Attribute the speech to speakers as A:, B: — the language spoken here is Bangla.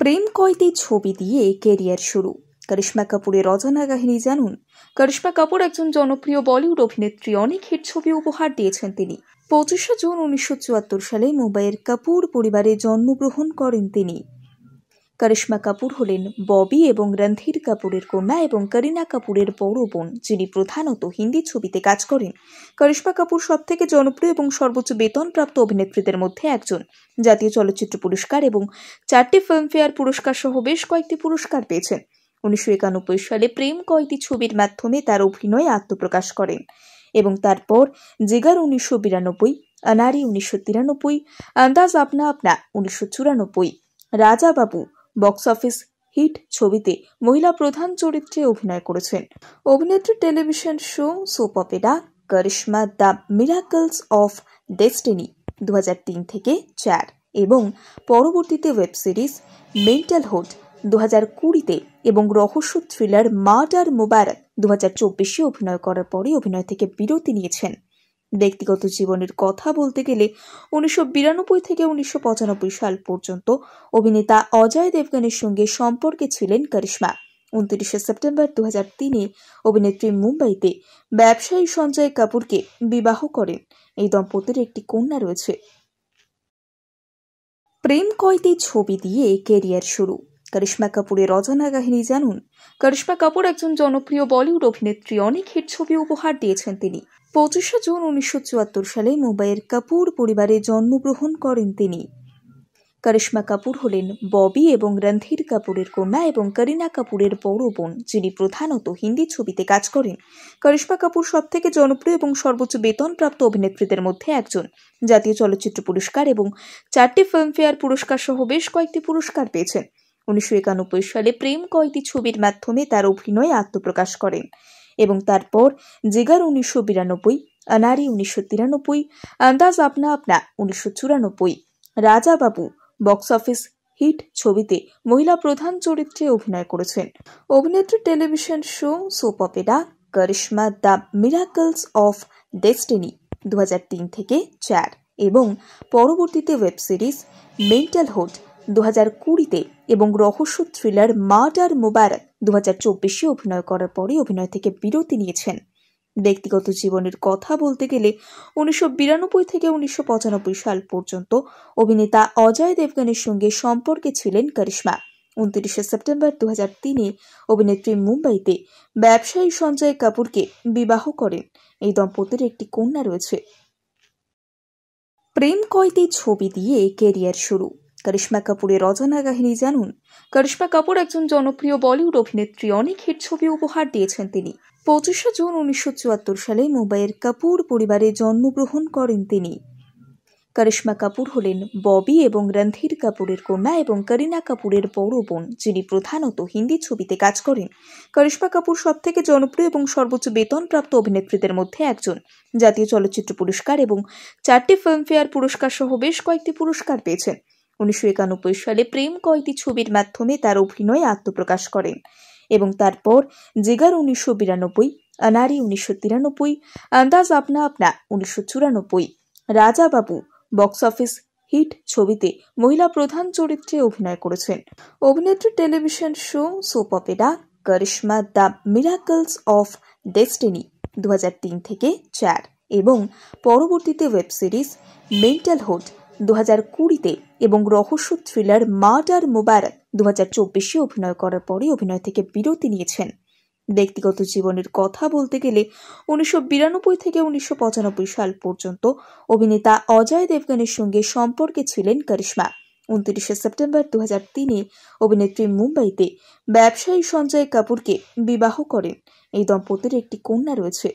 A: প্রেম কয়টি ছবি দিয়ে ক্যারিয়ার শুরু। করিশ্মা কাপুরের অজানা কাহিনী জানুন। করিশ্মা কাপুর একজন জনপ্রিয় বলিউড অভিনেত্রী। অনেক হিট ছবি উপহার দিয়েছেন তিনি। 25শে জুন 1974 সালে মুম্বাইয়ের কাপুর পরিবারে জন্মগ্রহণ করেন তিনি। করিশ্মা কাপুর হলেন ববি এবং রণধীর কাপুরের কন্যা এবং করিনা কাপুরের বড় বোন, যিনি প্রধানত হিন্দি ছবিতে কাজ করেন। করিশ্মা কাপুর সবথেকে জনপ্রিয় এবং সর্বোচ্চ বেতনপ্রাপ্ত অভিনেত্রীদের মধ্যে একজন। জাতীয় চলচ্চিত্র পুরস্কার এবং 4টি ফিল্মফেয়ার পুরস্কার সহ বেশ কয়েকটি পুরস্কার পেয়েছেন। 1991 সালে প্রেম কয়টি ছবির মাধ্যমে তার অভিনয়ে আত্মপ্রকাশ করেন এবং তারপর জিগার 1992, অনারি 1993, আন্দাজ আপনা আপনা 1994, Raja Babu box office hit ছবিতে মহিলা প্রধান চরিত্রে অভিনয় করেছেন। অভিনেত্রী television show soap opera Karishma the miracles of destiny 2003 থেকে 4 এবং পরবর্তীতে ওয়েব সিরিজ মেন্টাল হুড 2020-তে এবং রহস্য থ্রিলার মার্ডার মোবারক 2024-এ অভিনয় করার পরে অভিনয় থেকে বিরতি নিয়েছেন। ব্যক্তিগত জীবনের কথা বলতে গেলে 1992 থেকে 1995 সাল পর্যন্ত অভিনেতা অজয় দেবগনের সঙ্গে সম্পর্কে ছিলেন করিশ্মা। 29শে সেপ্টেম্বর 2003-এ অভিনেত্রী মুম্বাইতে ব্যবসায়ী সঞ্জয় কাপুরকে বিবাহ করেন। এই দম্পতির একটি কন্যা রয়েছে। প্রেম কয়টি ছবি দিয়ে ক্যারিয়ার শুরু। করিশ্মা কাপুরের অজানা কাহিনী জানুন। করিশ্মা কাপুর একজন জনপ্রিয় বলিউড অভিনেত্রী। অনেক হিট ছবি উপহার দিয়েছেন তিনি। 25শে জুন 1974 সালে মুম্বাইয়ের কাপুর পরিবারে জন্মগ্রহণ করেন তিনি। করিশ্মা কাপুর হলেন ববি এবং রণধীর কাপুরের কন্যা এবং করিনা কাপুরের বড় বোন, যিনি প্রধানত হিন্দি ছবিতে কাজ করেন। করিশ্মা কাপুর সবথেকে জনপ্রিয় এবং সর্বোচ্চ বেতনপ্রাপ্ত অভিনেত্রীদের মধ্যে একজন। জাতীয় চলচ্চিত্র পুরস্কার এবং 4টি ফিল্মফেয়ার পুরস্কার সহ বেশ কয়েকটি পুরস্কার পেয়েছেন। 1991 সালে প্রেম কয়টি ছবির মাধ্যমে তার অভিনয়ে আত্মপ্রকাশ করেন এবং তারপর জিগার 1992, অনারি 1993, আন্দাজ আপনা আপনা 1994, Raja Babu box office hit ছবিতে মহিলা প্রধান চরিত্রে অভিনয় করেছেন। অভিনেত্রী television show soap opera Karishma the miracles of destiny 2003 থেকে 4 এবং পরবর্তীতে ওয়েব সিরিজ মেন্টাল হুড 2020-তে এবং রহস্য থ্রিলার মার্ডার মোবারক 2024-এ অভিনয় করার পরে অভিনয় থেকে বিরতি নিয়েছেন। ব্যক্তিগত জীবনের কথা বলতে গেলে 1992 থেকে 1995 সাল পর্যন্ত অভিনেতা অজয় দেবগনের সঙ্গে সম্পর্কে ছিলেন করিশ্মা। 29শে সেপ্টেম্বর 2003-এ অভিনেত্রী মুম্বাইতে ব্যবসায়ী সঞ্জয় কাপুরকে বিবাহ করেন। এই দম্পতির একটি কন্যা রয়েছে। প্রেম কয়টি ছবি দিয়ে ক্যারিয়ার শুরু। করিশ্মা কাপুরের অজানা কাহিনী জানুন। করিশ্মা কাপুর একজন জনপ্রিয় বলিউড অভিনেত্রী। অনেক হিট ছবি উপহার দিয়েছেন তিনি। 25শে জুন 1974 সালে মুম্বাইয়ের কাপুর পরিবারে জন্মগ্রহণ করেন তিনি। করিশ্মা কাপুর হলেন ববি এবং রণধীর কাপুরের কন্যা এবং করিনা কাপুরের বড় বোন, যিনি প্রধানত হিন্দি ছবিতে কাজ করেন। করিশ্মা কাপুর সবথেকে জনপ্রিয় এবং সর্বোচ্চ বেতনপ্রাপ্ত অভিনেত্রীদের মধ্যে একজন। জাতীয় চলচ্চিত্র পুরস্কার এবং 4টি ফিল্মফেয়ার পুরস্কার সহ বেশ কয়েকটি পুরস্কার পেয়েছেন। 1991 সালে প্রেম কয়টি ছবির মাধ্যমে তার অভিনয়ে আত্মপ্রকাশ করেন এবং তারপর জিগার 1992, অনারি 1993, আন্দাজ আপনা আপনা 1994, Raja Babu box office hit ছবিতে মহিলা প্রধান চরিত্রে অভিনয় করেছেন। অভিনেত্রী television show soap opera Karishma the miracles of destiny 2003 থেকে 4 এবং পরবর্তীতে ওয়েব সিরিজ মেন্টাল হুড 2020-তে এবং রহস্য থ্রিলার মার্ডার মোবারক 2024-এ অভিনয় করার পরে অভিনয় থেকে বিরতি নিয়েছেন। ব্যক্তিগত জীবনের কথা বলতে গেলে 1992 থেকে 1995 সাল পর্যন্ত অভিনেতা অজয় দেবগনের সঙ্গে সম্পর্কে ছিলেন করিশ্মা। 29শে সেপ্টেম্বর 2003-এ অভিনেত্রী মুম্বাইতে ব্যবসায়ী সঞ্জয় কাপুরকে বিবাহ করেন। এই দম্পতির একটি কন্যা রয়েছে।